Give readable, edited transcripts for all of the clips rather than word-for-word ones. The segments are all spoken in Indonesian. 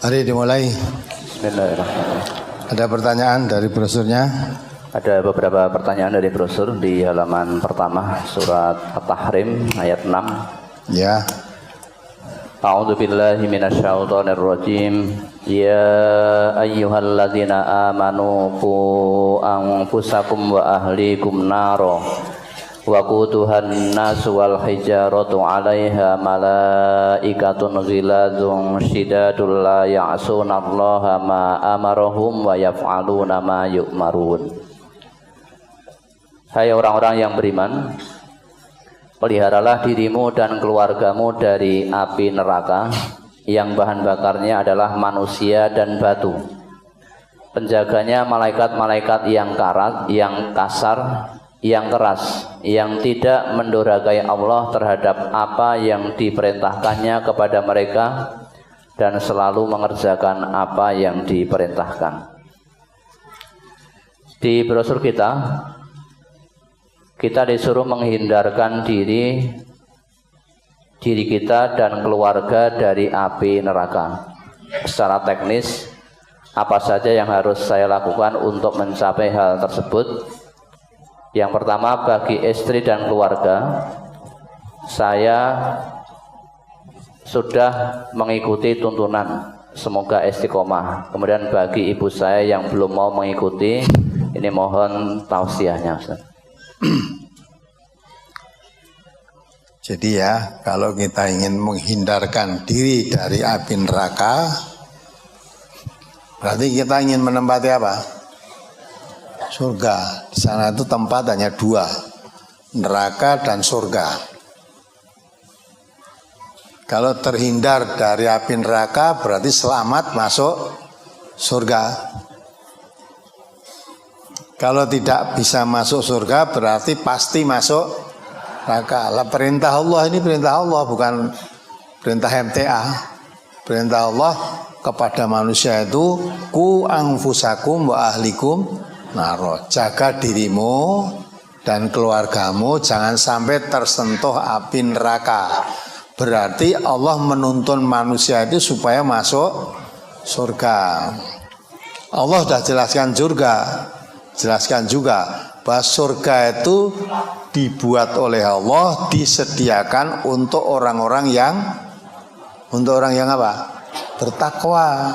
Mari dimulai. Bismillahirrahmanirrahim. Ada pertanyaan dari brosurnya? Ada beberapa pertanyaan dari brosur di halaman pertama surat At-Tahrim ayat 6. Ya. A'udzu billahi minasyaitonir rajim. Ya ayyuhalladzina amanu qu anfusakum wa ahlikum naro wa quduhan nasu wal hijaratu 'alaiha malaikatun ghilazun shidadul la ya'sunallaha ma amarahum wa yaf'aluna ma yu'marun. Hai orang-orang yang beriman, peliharalah dirimu dan keluargamu dari api neraka yang bahan bakarnya adalah manusia dan batu. Penjaganya malaikat-malaikat yang karat, yang kasar, yang keras, yang tidak mendurhakai Allah terhadap apa yang diperintahkannya kepada mereka dan selalu mengerjakan apa yang diperintahkan. Di brosur kita disuruh menghindarkan diri kita dan keluarga dari api neraka. Secara teknis, apa saja yang harus saya lakukan untuk mencapai hal tersebut? Yang pertama, bagi istri dan keluarga, saya sudah mengikuti tuntunan, semoga istiqomah. Kemudian bagi ibu saya yang belum mau mengikuti, ini mohon tausiahnya, Ustaz. Jadi ya, kalau kita ingin menghindarkan diri dari api neraka, berarti kita ingin menempati apa? Surga. Di sana itu tempat hanya dua, neraka dan surga. Kalau terhindar dari api neraka, berarti selamat masuk surga. Kalau tidak bisa masuk surga, berarti pasti masuk neraka. Lah, perintah Allah ini perintah Allah, bukan perintah MTA. Perintah Allah kepada manusia itu ku anfusakum wa ahlikum naro. Jaga dirimu dan keluargamu jangan sampai tersentuh api neraka. Berarti Allah menuntun manusia itu supaya masuk surga. Allah sudah jelaskan juga bahwa surga itu dibuat oleh Allah, disediakan untuk orang-orang yang apa? Bertakwa.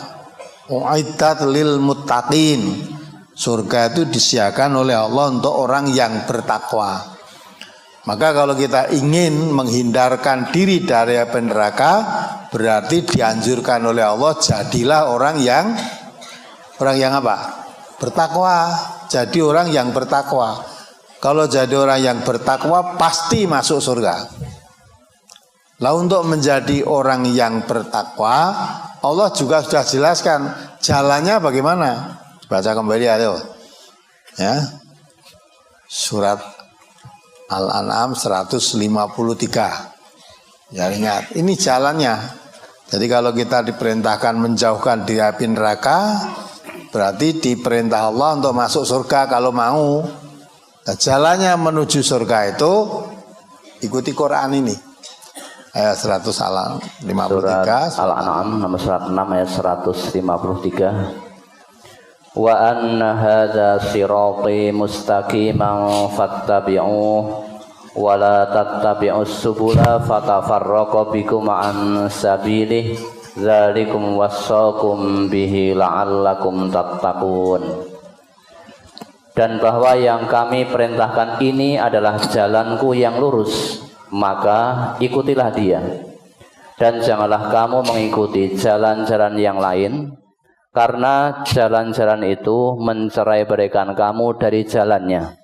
Uiddat lil muttaqin. Surga itu disediakan oleh Allah untuk orang yang bertakwa. Maka kalau kita ingin menghindarkan diri dari api neraka, berarti dianjurkan oleh Allah jadilah orang yang apa? Bertakwa. Jadi orang yang bertakwa. Kalau jadi orang yang bertakwa pasti masuk surga. Lah, untuk menjadi orang yang bertakwa, Allah juga sudah jelaskan jalannya bagaimana. Baca kembali ayo. Ya. Surat Al-An'am 153. Ya, ingat, ini jalannya. Jadi kalau kita diperintahkan menjauhkan dari api neraka, berarti diperintah Allah untuk masuk surga kalau mau. Nah, jalannya menuju surga itu ikuti Quran ini. Ayat 153. Surat Al-An'am nomor 106 ayat 153. Wa anna hadza sirati mustaqiman fattabi'uh wa la tattabi'us subula fatafarraqu bikum an sabilih dzalikum wassaqum bihi la'allakum tattaqun. Dan bahwa yang kami perintahkan ini adalah jalanku yang lurus, maka ikutilah dia. Dan janganlah kamu mengikuti jalan-jalan yang lain, karena jalan-jalan itu mencerai-beraikan kamu dari jalannya.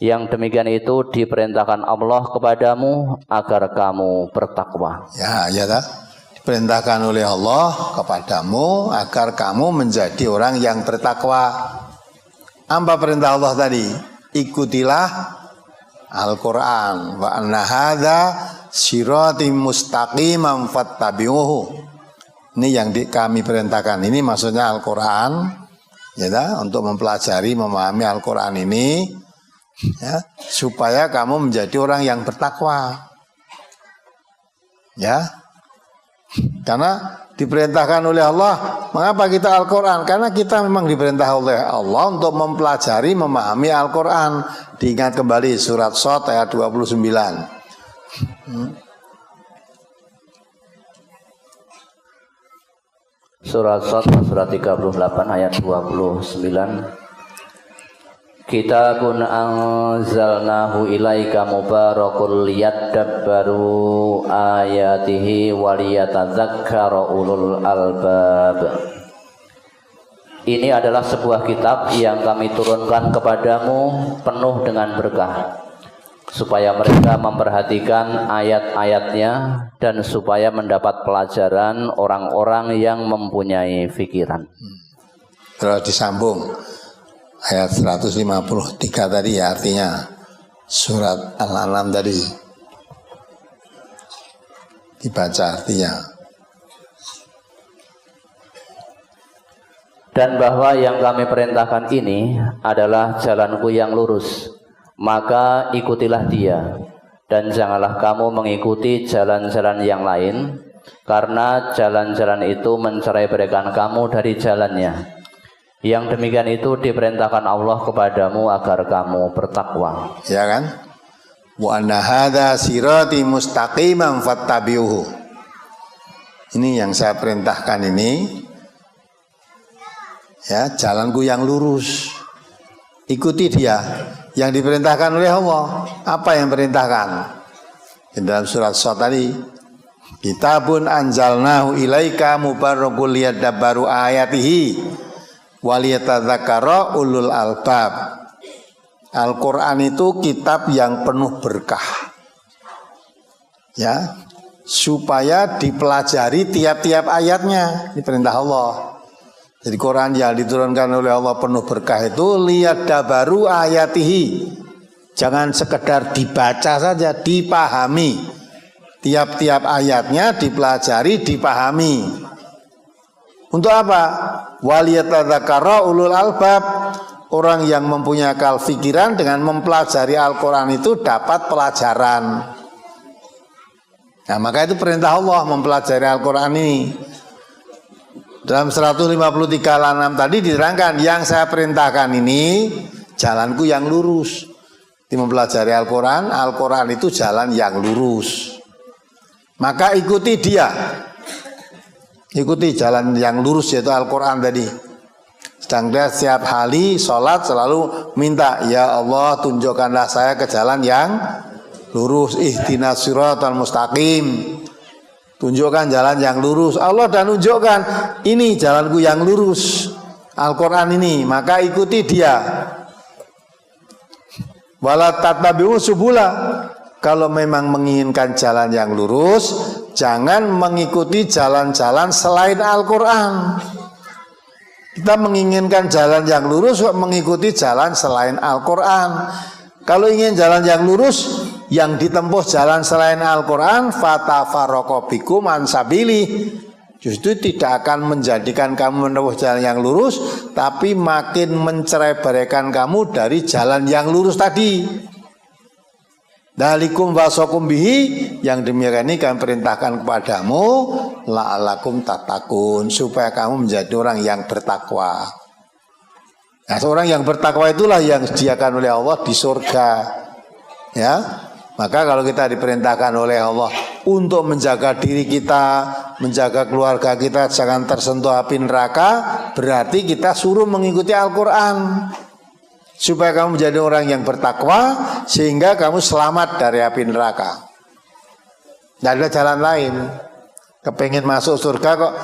Yang demikian itu diperintahkan Allah kepadamu agar kamu bertakwa. Ya tak? Diperintahkan oleh Allah kepadamu agar kamu menjadi orang yang bertakwa. Apa perintah Allah tadi? Ikutilah Al-Quran. Wa anna hadza sirati mustaqiman fattabi'uhu. Ini yang kami perintahkan. Ini maksudnya Al-Quran. Ya, untuk mempelajari, memahami Al-Quran ini, ya, supaya kamu menjadi orang yang bertakwa. Ya. Karena diperintahkan oleh Allah. Mengapa kita Al-Quran? Karena kita memang diperintah oleh Allah untuk mempelajari, memahami Al-Quran. Diingat kembali surat Shad ayat 29. Surat Shad surat 38 ayat 29. Kitabun anzalnahu ilaika mubarakul liyadabbaru ayatihi waliyatadzakkara ulul albab. Ini adalah sebuah kitab yang kami turunkan kepadamu penuh dengan berkah, supaya mereka memperhatikan ayat-ayatnya dan supaya mendapat pelajaran orang-orang yang mempunyai pikiran. Terus disambung ayat 153 tadi ya, artinya surat Al-An'am tadi dibaca artinya. Dan bahwa yang kami perintahkan ini adalah jalanku yang lurus, maka ikutilah dia, dan janganlah kamu mengikuti jalan-jalan yang lain, karena jalan-jalan itu mencerai-beraikan kamu dari jalannya. Yang demikian itu diperintahkan Allah kepadamu agar kamu bertakwa. Ya kan? Wa anna hadza sirati mustaqiman fattabi'uhu. Ini yang saya perintahkan ini. Ya, jalanku yang lurus. Ikuti dia. Yang diperintahkan oleh Allah. Apa yang perintahkan? Di dalam surat Shad tadi, Kitabun anzalnahu ilaika mubarakul liyadabbaru ayatihi waliyatadzakkara ulul albab. Al-Quran itu kitab yang penuh berkah, ya, supaya dipelajari tiap-tiap ayatnya. Ini perintah Allah. Jadi Quran yang diturunkan oleh Allah penuh berkah itu liyadabbaru ayatihi. Jangan sekedar dibaca saja, dipahami. Tiap-tiap ayatnya dipelajari, dipahami. Untuk apa? Waliyatadzakkara ulul albab. Orang yang mempunyai akal pikiran dengan mempelajari Al-Quran itu dapat pelajaran. Nah, maka itu perintah Allah mempelajari Al-Quran ini. Dalam 153 Al-An'am tadi diterangkan, yang saya perintahkan ini jalanku yang lurus. Di mempelajari Al-Quran, Al-Quran itu jalan yang lurus. Maka ikuti dia. Ikuti jalan yang lurus, yaitu Al-Quran tadi. Sedang dia setiap hari sholat selalu minta, ya Allah tunjukkanlah saya ke jalan yang lurus. Ihdinas siratal mustaqim. Tunjukkan jalan yang lurus. Allah dan tunjukkan, ini jalanku yang lurus, Al-Quran ini, maka ikuti dia. Wala tattabi'u subula. Kalau memang menginginkan jalan yang lurus, jangan mengikuti jalan-jalan selain Al-Quran. Kita menginginkan jalan yang lurus, mengikuti jalan selain Al-Quran. Kalau ingin jalan yang lurus, yang ditempuh jalan selain Al-Quran, fatafarraqu bikum an sabili. Justru tidak akan menjadikan kamu menempuh jalan yang lurus, tapi makin mencerai-beraikan kamu dari jalan yang lurus tadi. Dalikum wasakum bihi, yang demikian ini kami perintahkan kepadamu, la'alakum tatakun, supaya kamu menjadi orang yang bertakwa. Nah, seorang yang bertakwa itulah yang disediakan oleh Allah di surga. Ya, maka kalau kita diperintahkan oleh Allah untuk menjaga diri kita, menjaga keluarga kita jangan tersentuh api neraka, berarti kita suruh mengikuti Al-Quran. Supaya kamu menjadi orang yang bertakwa, sehingga kamu selamat dari api neraka. Tidak ada jalan lain. Kepingin masuk surga kok,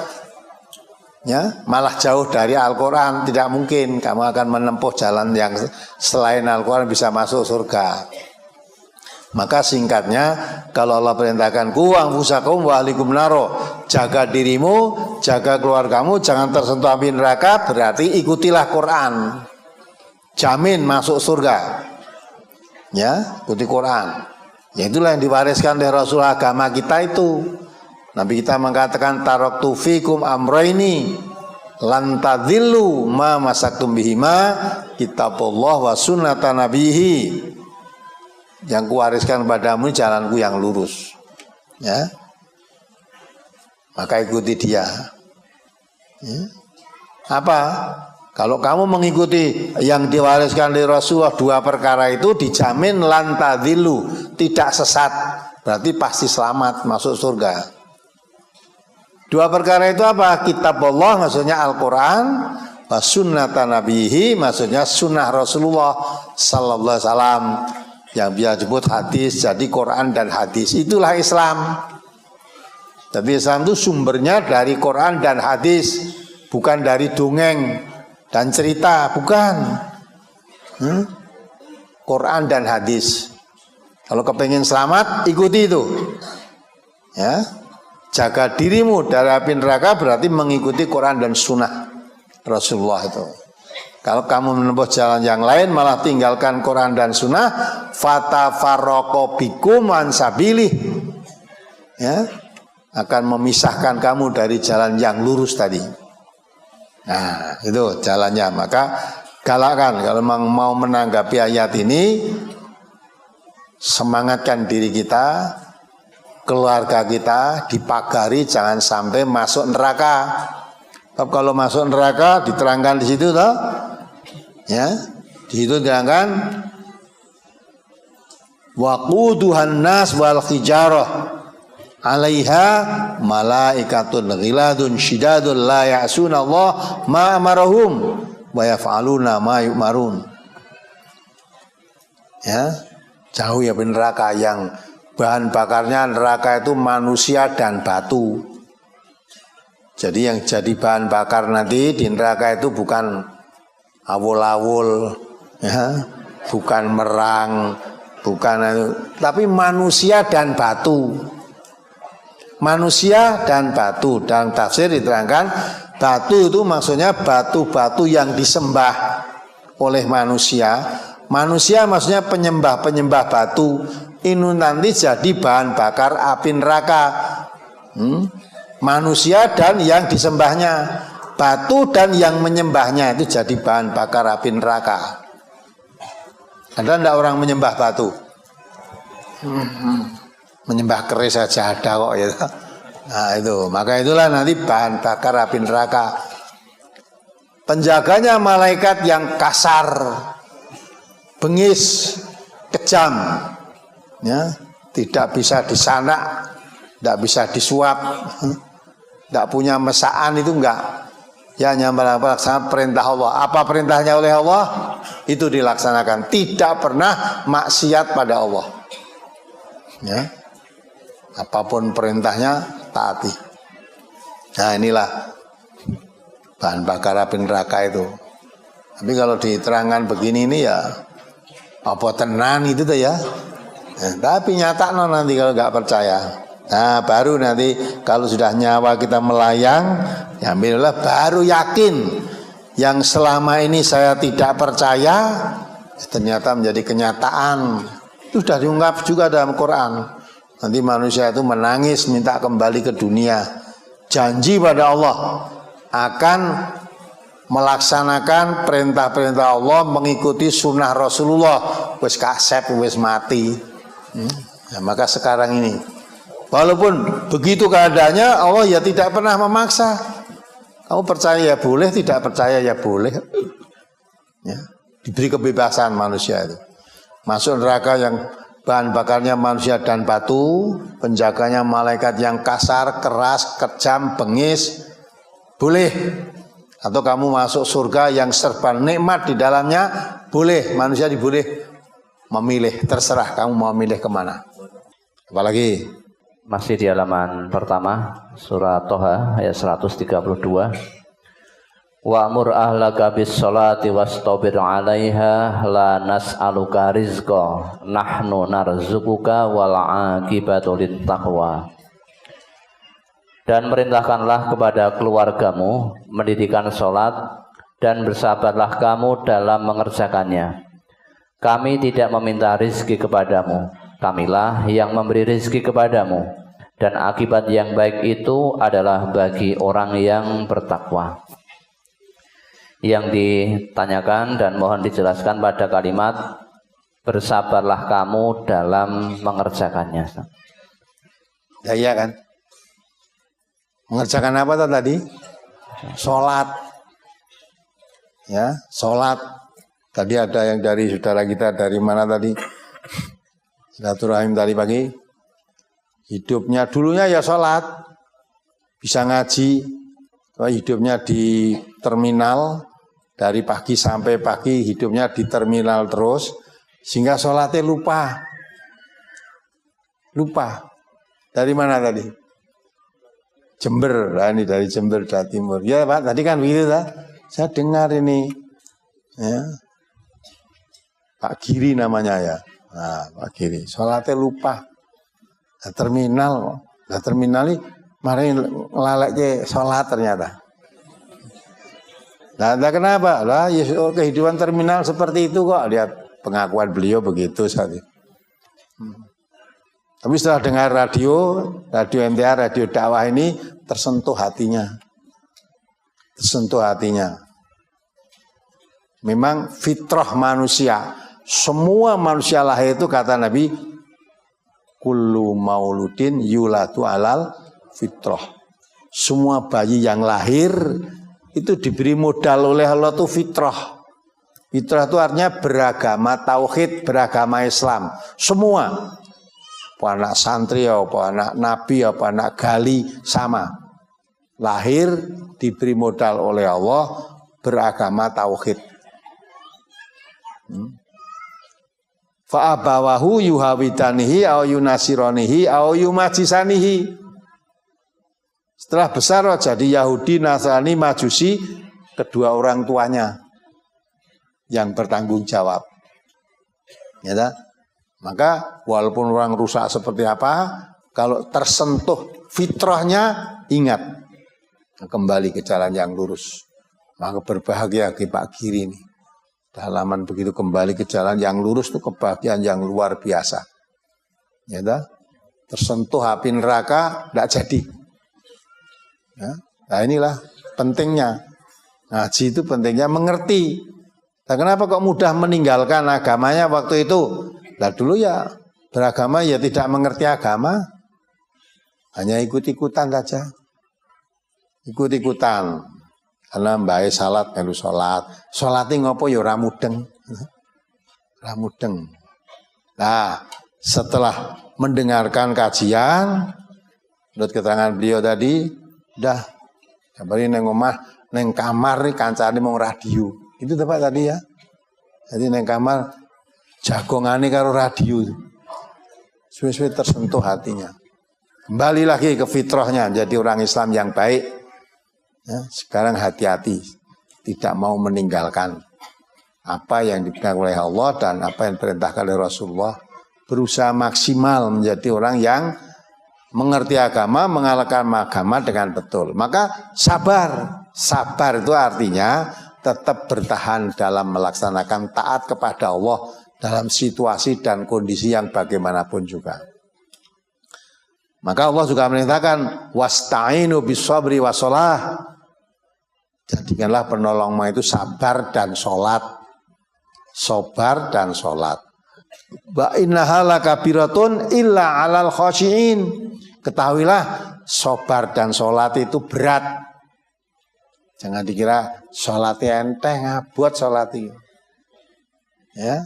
ya, malah jauh dari Al-Quran, tidak mungkin. Kamu akan menempuh jalan yang selain Al-Quran bisa masuk surga. Maka singkatnya, kalau Allah perintahkan ku anfusakum wa ahlikum naro, jaga dirimu, jaga keluargamu, jangan tersentuh api neraka, berarti ikutilah Quran. Jamin masuk surga. Ya, ikuti Quran. Ya, itulah yang diwariskan oleh Rasul agama kita itu. Nabi kita mengatakan taraktu fikum amraini lan tadhillu ma masaktum bihima kitabullah wa sunnata nabihi. Yang kuwariskan padamu jalanku yang lurus. Ya. maka ikuti dia. Ya. Apa? Kalau kamu mengikuti yang diwariskan dari Rasulullah, 2 perkara itu dijamin lan tadillu, tidak sesat, berarti pasti selamat masuk surga. 2 perkara itu apa? Kitab Allah maksudnya Al-Quran, sunnata nabihi maksudnya sunnah Rasulullah sallallahu alaihi wasallam, yang biasa disebut hadis. Jadi Quran dan hadis itulah Islam. Tapi Islam itu sumbernya dari Quran dan hadis, bukan dari dongeng dan cerita, bukan. Quran dan hadis. Kalau kepengen selamat, ikuti itu. Ya, jaga dirimu dari api neraka berarti mengikuti Quran dan Sunnah Rasulullah itu. Kalau kamu menempuh jalan yang lain, malah tinggalkan Quran dan Sunnah, fatafarraqu bikum an sabilih. Ya, akan memisahkan kamu dari jalan yang lurus tadi. Nah, itu jalannya. Maka galakkan kalau memang mau menanggapi ayat ini, semangatkan diri kita, keluarga kita dipagari jangan sampai masuk neraka. Tapi kalau masuk neraka diterangkan di situ toh, ya, di situ diterangkan waquduhan nas wal hijarah alaiha malaikatun ghiladun syidadun la ya'suna Allah ma amarahum wa yaf'aluna ma yu'marun. Ya, jauh ya neraka, yang bahan bakarnya neraka itu manusia dan batu. Jadi yang jadi bahan bakar nanti di neraka itu bukan awul-awul, ya, bukan merang, bukan, tapi manusia dan batu. Manusia dan batu. Dalam tafsir diterangkan batu itu maksudnya batu-batu yang disembah oleh manusia. Manusia maksudnya penyembah-penyembah batu. Ini nanti jadi bahan bakar api neraka. Manusia dan yang disembahnya, batu dan yang menyembahnya itu jadi bahan bakar api neraka. Ada enggak orang menyembah batu? Menyembah keris saja ada kok ya. Nah itu, maka itulah nanti bahan bakar api neraka. Penjaganya malaikat yang kasar, bengis, kejam, ya, tidak bisa disanak, tidak bisa disuap, tidak punya mesaan, itu enggak. Ya, hanya melaksanakan perintah Allah. Apa perintahnya oleh Allah? Itu dilaksanakan. Tidak pernah maksiat pada Allah. Ya. Apapun perintahnya taati. Nah inilah bahan bakar api neraka itu. Tapi kalau diterangkan begini ini ya apa tenan itu tuh ya. Nah, tapi nyata no nanti kalau nggak percaya. Nah baru nanti kalau sudah nyawa kita melayang, ya alhamdulillah baru yakin yang selama ini saya tidak percaya ternyata menjadi kenyataan. Itu sudah diungkap juga dalam Quran. Nanti manusia itu menangis minta kembali ke dunia. Janji pada Allah akan melaksanakan perintah-perintah Allah, mengikuti sunnah Rasulullah. Wis kasep, wis mati. Nah, maka sekarang ini, walaupun begitu keadaannya, Allah ya tidak pernah memaksa. Kamu percaya ya boleh, tidak percaya ya boleh. Ya, diberi kebebasan manusia itu. Masuk neraka yang bahan bakarnya manusia dan batu, penjaganya malaikat yang kasar, keras, kejam, bengis, boleh. Atau kamu masuk surga yang serba nikmat di dalamnya, boleh. Manusia diboleh memilih, terserah kamu mau milih kemana. Apalagi masih di halaman pertama surat Toha ayat 132. Wa'mur ahlaka bis sholati wastabir 'alaiha la nas'aluka rizqa nahnu narzuquka wal 'aqibatu littaqwa. Dan merintahkanlah kepada keluargamu mendirikan sholat dan bersabarlah kamu dalam mengerjakannya. Kami tidak meminta rizki kepadamu, kamilah yang memberi rizki kepadamu, dan akibat yang baik itu adalah bagi orang yang bertakwa. Yang ditanyakan dan mohon dijelaskan pada kalimat bersabarlah kamu dalam mengerjakannya. Ya, iya kan? Mengerjakan apa tadi? Sholat. Ya, sholat. Tadi ada yang dari saudara kita dari mana tadi? Silaturahim tadi pagi. Hidupnya dulunya ya sholat. Bisa ngaji. Hidupnya di terminal. Dari pagi sampai pagi hidupnya di terminal terus. Sehingga sholatnya lupa. Lupa. Dari mana tadi? Jember. Nah, ini dari Jember, Jawa Timur. Ya Pak, tadi kan begitu tak? Saya dengar ini. Ya. Pak Giri namanya ya. Nah, Pak Giri. Sholatnya lupa. Nah, terminal ini mari ngelaleknya sholat ternyata. Nah, kenapa? Lah, ya, kehidupan terminal seperti itu kok. Lihat pengakuan beliau begitu saat itu. Tapi setelah dengar radio MTR, radio dakwah ini tersentuh hatinya. Tersentuh hatinya. Memang fitrah manusia. Semua manusia lahir itu kata Nabi, kullu mauludin yulatu alal fitrah. Semua bayi yang lahir itu diberi modal oleh Allah itu fitrah. Fitrah itu artinya beragama tauhid, beragama Islam. Semua. Apa anak santri, apa anak nabi, apa anak gali, sama. Lahir diberi modal oleh Allah beragama tauhid. Fa'abawahu yuhawidanihi au yunasironihi au yumajisanihi. Setelah besar jadi Yahudi, Nasrani, Majusi, kedua orang tuanya yang bertanggung jawab. Ya, maka walaupun orang rusak seperti apa, kalau tersentuh fitrahnya, ingat kembali ke jalan yang lurus. Maka berbahagia ke Pak Giri ini. Halaman begitu kembali ke jalan yang lurus itu kebahagiaan yang luar biasa. Ya, tersentuh api neraka tidak jadi. Ya, nah inilah pentingnya. Ngaji itu pentingnya mengerti. Nah, kenapa kok mudah meninggalkan agamanya waktu itu? Nah dulu ya beragama ya tidak mengerti agama. Hanya ikut-ikutan saja. Ikut-ikutan. Karena mbae salat melu salat. Salate ngopo ya ora mudeng. Ora mudeng. Nah, setelah mendengarkan kajian menurut keterangan beliau tadi, udah kabari neng omah, neng kamar nih kancane mau radio. Itu tepat tadi ya. Jadi neng kamar jagongane karo radio. Suwe-suwe tersentuh hatinya. Kembali lagi ke fitrahnya, jadi orang Islam yang baik. Ya, sekarang hati-hati, tidak mau meninggalkan apa yang diperintahkan oleh Allah dan apa yang diperintahkan oleh Rasulullah. Berusaha maksimal menjadi orang yang mengerti agama, mengamalkan agama dengan betul. Maka sabar. Sabar itu artinya tetap bertahan dalam melaksanakan taat kepada Allah dalam situasi dan kondisi yang bagaimanapun juga. Maka Allah juga memerintahkan wasta'inu bis-sabri was-shalah. Jadikanlah penolongmu itu sabar dan sholat. Sabar dan sholat. Wa innaha lakabiratun illa 'alal khashiin. Ketahuilah sabar dan sholat itu berat. Jangan dikira sholatnya enteng, abot sholat itu. Ya.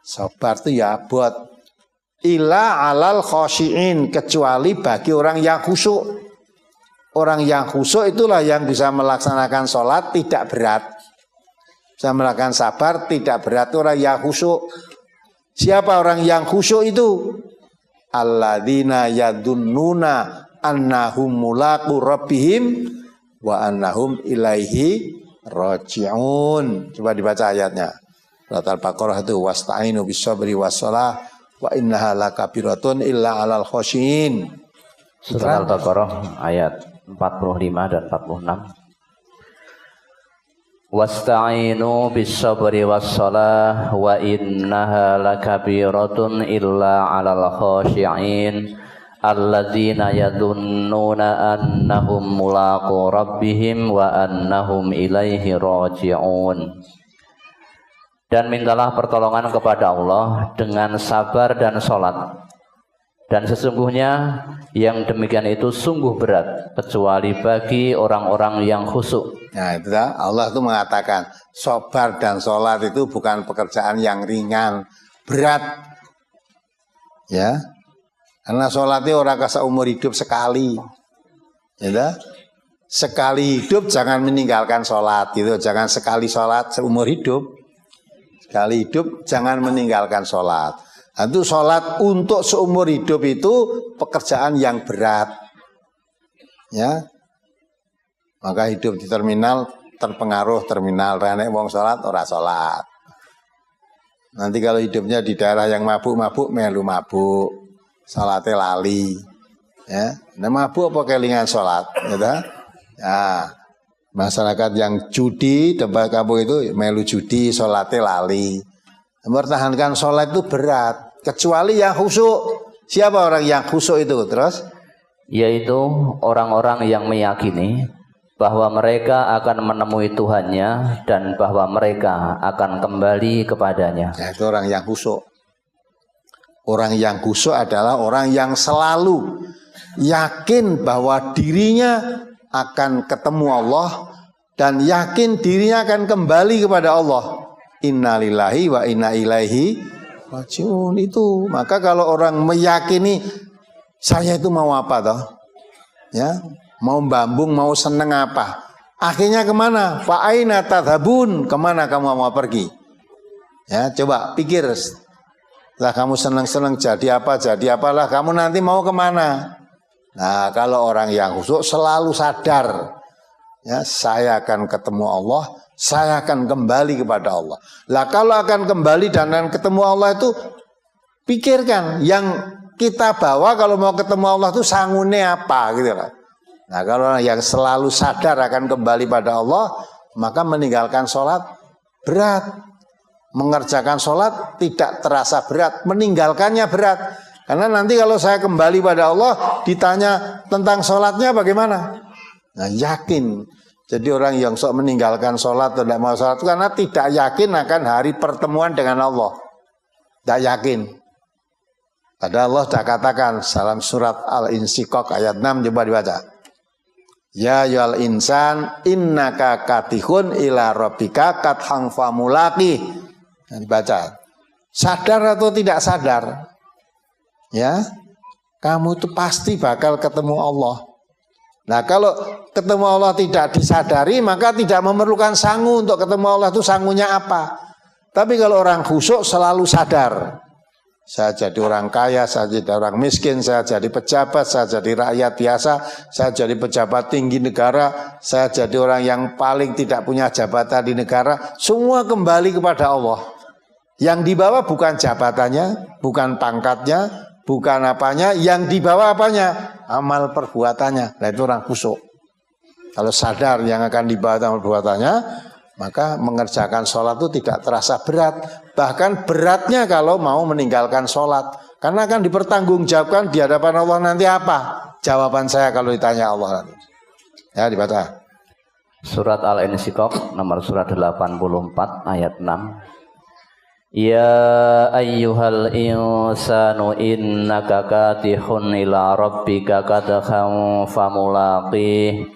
Sabar itu ya abot. Illa 'alal khashiin, kecuali bagi orang yang khusyuk. Orang yang khusyuk itulah yang bisa melaksanakan sholat tidak berat. Bisa melakukan sabar tidak berat, orang yang khusyuk. Siapa orang yang khusyuk itu? Alladzina yadunnuna annahum mulaqu rabbihim wa annahum ilaihi raji'un. Coba dibaca ayatnya. Surat Al-Baqarah itu wasta'inu bis-sabri was-shalah wa innaha lakabiratun illa 'alal khashiin. Surat Al-Baqarah ayat 45 dan 46. Wasta'inu bis-sabri was-shalah wa innaha lakabiratun illa 'alal khashi'in alladzina yadunnuna annahum mulaqu rabbihim wa annahum ilaihi raji'un. Dan mintalah pertolongan kepada Allah dengan sabar dan sholat. Dan sesungguhnya yang demikian itu sungguh berat kecuali bagi orang-orang yang khusyuk. Nah itu dah, Allah itu mengatakan sabar dan sholat itu bukan pekerjaan yang ringan, berat. Ya, karena sholat itu orang seumur hidup sekali. Ya, sekali hidup jangan meninggalkan sholat gitu, jangan sekali sholat seumur hidup. Sekali hidup jangan meninggalkan sholat. Itu sholat untuk seumur hidup itu pekerjaan yang berat. Ya, maka hidup di terminal terpengaruh terminal, renek wong sholat ora sholat. Nanti kalau hidupnya di daerah yang mabuk-mabuk melu mabuk, sholatnya lali. Ya, nah mabuk apa kelingan sholat, ya. Ya, masyarakat yang judi tempat kampung itu melu judi, sholatnya lali. Mempertahankan sholat itu berat, kecuali yang khusyuk. Siapa orang yang khusyuk itu? Terus? Yaitu orang-orang yang meyakini bahwa mereka akan menemui Tuhannya dan bahwa mereka akan kembali kepadanya. Ya, itu orang yang khusyuk. Orang yang khusyuk adalah orang yang selalu yakin bahwa dirinya akan ketemu Allah dan yakin dirinya akan kembali kepada Allah. Innalillahi wa inna ilaihi rajiun itu. Maka kalau orang meyakini saya itu mau apa toh? Ya, mau bambung, mau seneng apa? Akhirnya kemana? Fa aina tadhabun? Kemana kamu mau pergi? Ya, coba pikir. Lah kamu seneng-seneng jadi apa? Jadi apalah kamu nanti mau kemana? Nah, kalau orang yang khusyuk selalu sadar, ya, saya akan ketemu Allah. Saya akan kembali kepada Allah. Lah kalau akan kembali dan akan ketemu Allah itu pikirkan yang kita bawa kalau mau ketemu Allah itu sangune apa gitu lah. Nah kalau yang selalu sadar akan kembali pada Allah maka meninggalkan sholat berat. Mengerjakan sholat tidak terasa berat, meninggalkannya berat. Karena nanti kalau saya kembali pada Allah ditanya tentang sholatnya bagaimana? Nah yakin. Jadi orang yang sok meninggalkan sholat atau tidak mau sholat itu karena tidak yakin akan hari pertemuan dengan Allah. Tidak yakin. Padahal Allah sudah katakan dalam surat Al-Insyiqaq ayat 6, coba dibaca. Ya ayyuhal insan innaka katihun ila rabbika kathang famulaqih. Nah, dibaca. Sadar atau tidak sadar? Ya. Kamu itu pasti bakal ketemu Allah. Nah kalau ketemu Allah tidak disadari maka tidak memerlukan sangu untuk ketemu Allah itu sangunya apa. Tapi kalau orang khusyuk selalu sadar. Saya jadi orang kaya, saya jadi orang miskin, saya jadi pejabat, saya jadi rakyat biasa, saya jadi pejabat tinggi negara, saya jadi orang yang paling tidak punya jabatan di negara. Semua kembali kepada Allah. Yang dibawa bukan jabatannya, bukan pangkatnya, bukan apanya, yang dibawa apanya? Amal perbuatannya. Nah itu orang khusyuk. Kalau sadar yang akan dibawa amal perbuatannya, maka mengerjakan sholat itu tidak terasa berat. Bahkan beratnya kalau mau meninggalkan sholat. Karena akan dipertanggungjawabkan di hadapan Allah nanti apa? Jawaban saya kalau ditanya Allah nanti. Ya dibaca. Surat Al-Insyiqaq nomor surat 84 ayat 6. Ya ayyuhal insanu innaka katihun ila rabbika kadhan famulaqih.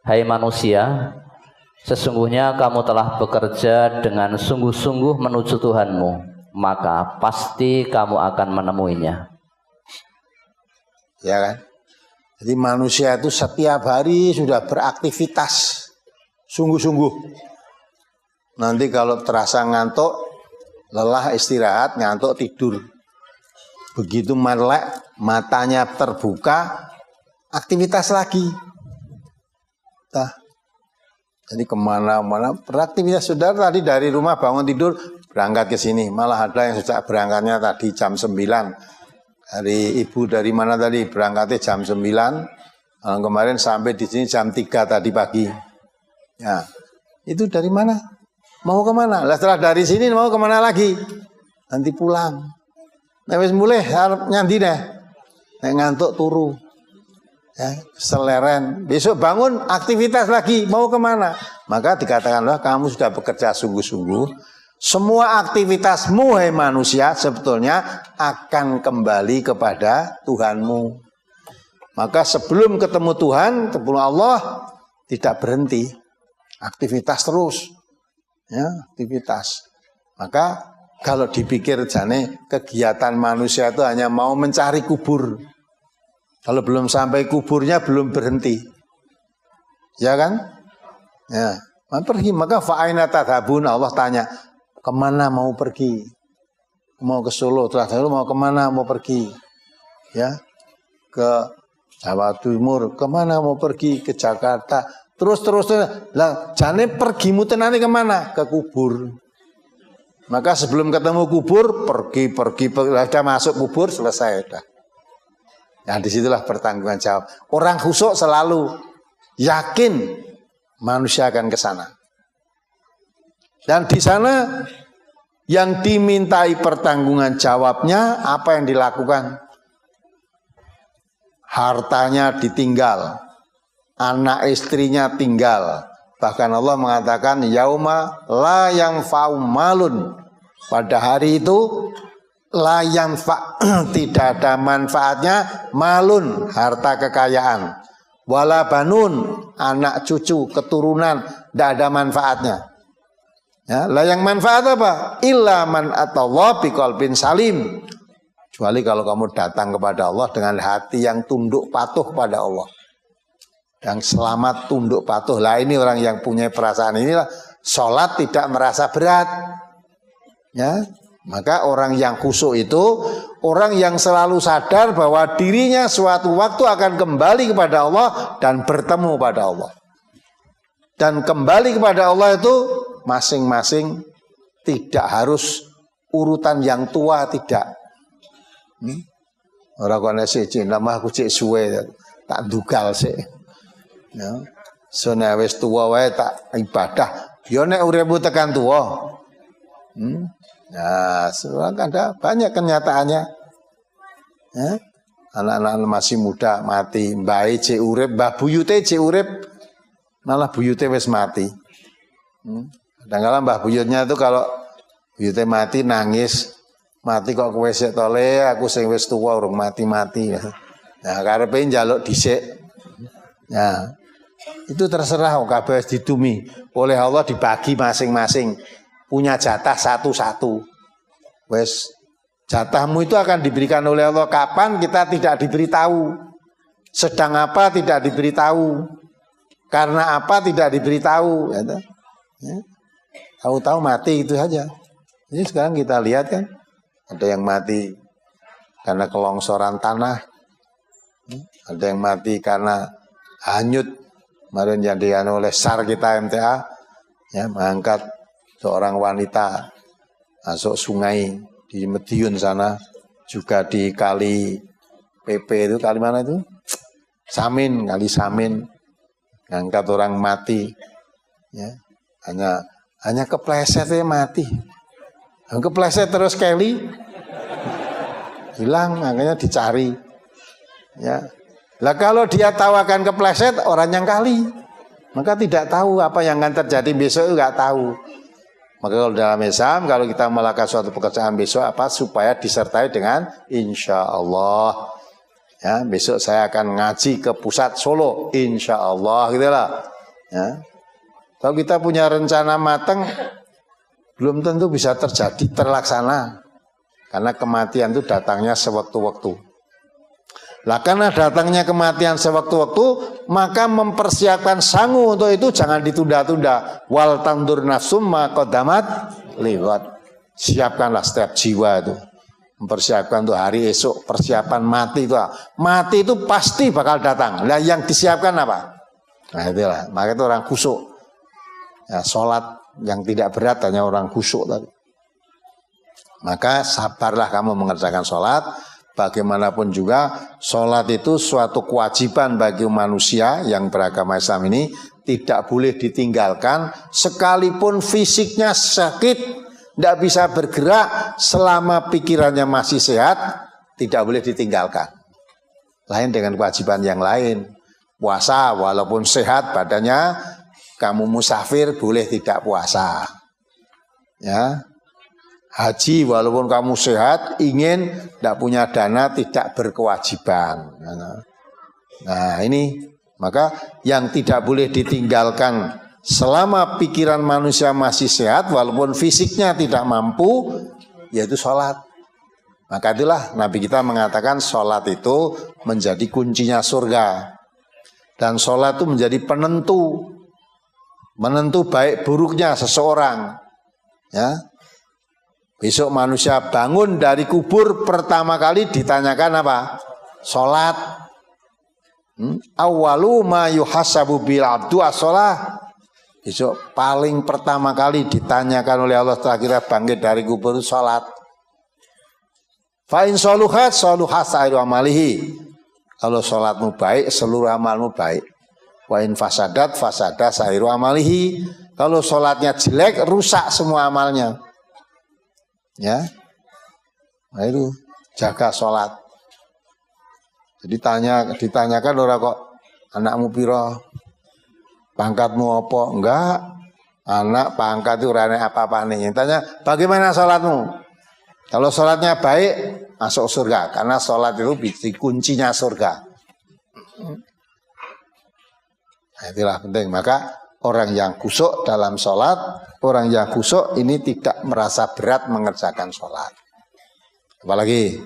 Hai manusia, sesungguhnya kamu telah bekerja dengan sungguh-sungguh menuju Tuhanmu, maka pasti kamu akan menemuinya. Ya kan? Jadi manusia itu setiap hari sudah beraktivitas sungguh-sungguh. Nanti kalau terasa ngantuk, lelah istirahat, ngantuk tidur. Begitu melek, matanya terbuka, aktivitas lagi. Nah, jadi kemana-mana beraktivitas. Sudah tadi dari rumah bangun tidur, berangkat ke sini. Malah ada yang sejak berangkatnya tadi jam 9. Dari ibu dari mana tadi? Berangkatnya jam 9. Kemarin sampai di sini jam 3 tadi pagi. Ya, itu dari mana? Mau kemana? Lah setelah dari sini mau kemana lagi? Nanti pulang. Nek wis mulih arep nyandi deh. Nek ngantuk turu. Ya, seleren. Besok bangun aktivitas lagi. Mau kemana? Maka dikatakanlah kamu sudah bekerja sungguh-sungguh. Semua aktivitasmu hai manusia sebetulnya akan kembali kepada Tuhanmu. Maka sebelum ketemu Tuhan, ketemu Allah, tidak berhenti. Aktivitas terus. Ya, aktivitas. Maka kalau dipikir jane kegiatan manusia itu hanya mau mencari kubur. Kalau belum sampai kuburnya belum berhenti. Ya kan? Ya, pergi. Maka fa'aina tadhabun, Allah tanya, kemana mau pergi? Mau ke Solo, terus mau kemana mau pergi? Ya, ke Jawa Timur, kemana mau pergi? Ke Jakarta. Terus lah, jane pergimu tenane kemana? Ke kubur. Maka sebelum ketemu kubur, pergi, sudah masuk kubur, selesai dah. Nah, disitulah pertanggungan jawab. Orang khusyuk selalu yakin manusia akan ke sana. Dan di sana yang dimintai pertanggungan jawabnya apa yang dilakukan? Hartanya ditinggal, anak istrinya tinggal. Bahkan Allah mengatakan yauma la yanfa'u malun. Pada hari itu la yanfa' tidak ada manfaatnya malun, harta kekayaan. Wala banun, anak cucu, keturunan, tidak ada manfaatnya. Ya, lah yang manfaat apa? Illa man atallah biqalbin salim. Kecuali kalau kamu datang kepada Allah dengan hati yang tunduk patuh pada Allah. Yang selamat tunduk patuh. Lah ini orang yang punya perasaan inilah sholat tidak merasa berat. Ya, maka orang yang khusyuk itu orang yang selalu sadar bahwa dirinya suatu waktu akan kembali kepada Allah dan bertemu pada Allah. Dan kembali kepada Allah itu masing-masing tidak harus urutan yang tua, tidak. Orang kone siji nama aku cek suwe tak dugal sih. Ya. Sone wis tuwa wae tak ibadah. Yo nek uripmu tekan tuwa. Nah, sekarang ada banyak kenyataannya. Ya. Anak-anak masih muda mati, mbae cek urip, mbah buyute cek urip, malah buyute wis mati. Kadang-kadang mbah buyutnya itu kalau buyute mati nangis. Mati kok kowe sik tole, aku sing wis tuwa urung mati-mati. Nah, karepe njaluk dhisik. Nah, itu terserah kabeh didumi oleh Allah, dibagi masing-masing. Punya jatah satu-satu. Wes jatahmu itu akan diberikan oleh Allah kapan kita tidak diberitahu. Sedang apa tidak diberitahu. Karena apa tidak diberitahu, ya. Tahu-tahu mati itu saja. Ini sekarang kita lihat kan. Ada yang mati karena kelongsoran tanah, ada yang mati karena hanyut. Kemarin yang dianu oleh SAR kita MTA, ya, mengangkat seorang wanita masuk sungai di Madiun sana, juga di kali PP itu, kali mana itu? Samin, kali Samin, mengangkat orang mati, ya, hanya kepleset ya mati. Kepleset terus Kelly hilang, makanya dicari. Ya, lah kalau dia tahu akan kepleset, orang yang kali, maka tidak tahu apa yang akan terjadi besok, nggak tahu. Maka kalau dalam Islam, kalau kita melakukan suatu pekerjaan besok apa supaya disertai dengan insya Allah. Ya, besok saya akan ngaji ke pusat Solo, insya Allah, gitulah. Ya, kalau kita punya rencana matang, belum tentu bisa terjadi, terlaksana. Karena kematian itu datangnya sewaktu-waktu. Lah karena datangnya kematian sewaktu-waktu, maka mempersiapkan sangu untuk itu jangan ditunda-tunda. Wal tandur nafsum ma qaddamat liwat. Siapkanlah setiap jiwa itu. Mempersiapkan untuk hari esok, persiapan mati itu. Mati itu pasti bakal datang. Lah yang disiapkan apa? Nah itulah, maka itu orang khusyuk. Ya, sholat yang tidak berat hanya orang khusyuk tadi. Maka sabarlah kamu mengerjakan sholat. Bagaimanapun juga sholat itu suatu kewajiban bagi manusia yang beragama Islam ini, tidak boleh ditinggalkan sekalipun fisiknya sakit, tidak bisa bergerak, selama pikirannya masih sehat tidak boleh ditinggalkan. Lain dengan kewajiban yang lain. Puasa walaupun sehat badannya, kamu musafir boleh tidak puasa. Ya, haji walaupun kamu sehat, ingin tidak punya dana, tidak berkewajiban. Nah ini, maka yang tidak boleh ditinggalkan selama pikiran manusia masih sehat walaupun fisiknya tidak mampu, yaitu sholat. Maka itulah Nabi kita mengatakan sholat itu menjadi kuncinya surga. Dan sholat itu menjadi menentu baik buruknya seseorang. Ya, besok manusia bangun dari kubur pertama kali ditanyakan apa? Sholat. Awalu ma yuhasabu bil abdu as-sholah. Besok paling pertama kali ditanyakan oleh Allah setelah kita bangkit dari kubur sholat. Fa in soluhat soluhat sa'iru amalihi. Kalau sholatmu baik, seluruh amalmu baik. Wa in fasadat fasada sa'iru amalihi. Kalau sholatnya jelek, rusak semua amalnya. Ya, nah itu jaga sholat. Jadi ditanyakan orang kok anakmu piro, pangkatmu apa? Enggak, anak pangkat itu rane apa-apa nih. Tanya bagaimana sholatmu? Kalau sholatnya baik, masuk surga. Karena sholat itu kuncinya surga. Nah, itulah penting. Maka orang yang khusyuk dalam sholat, orang yang khusyuk ini tidak merasa berat mengerjakan sholat. Apalagi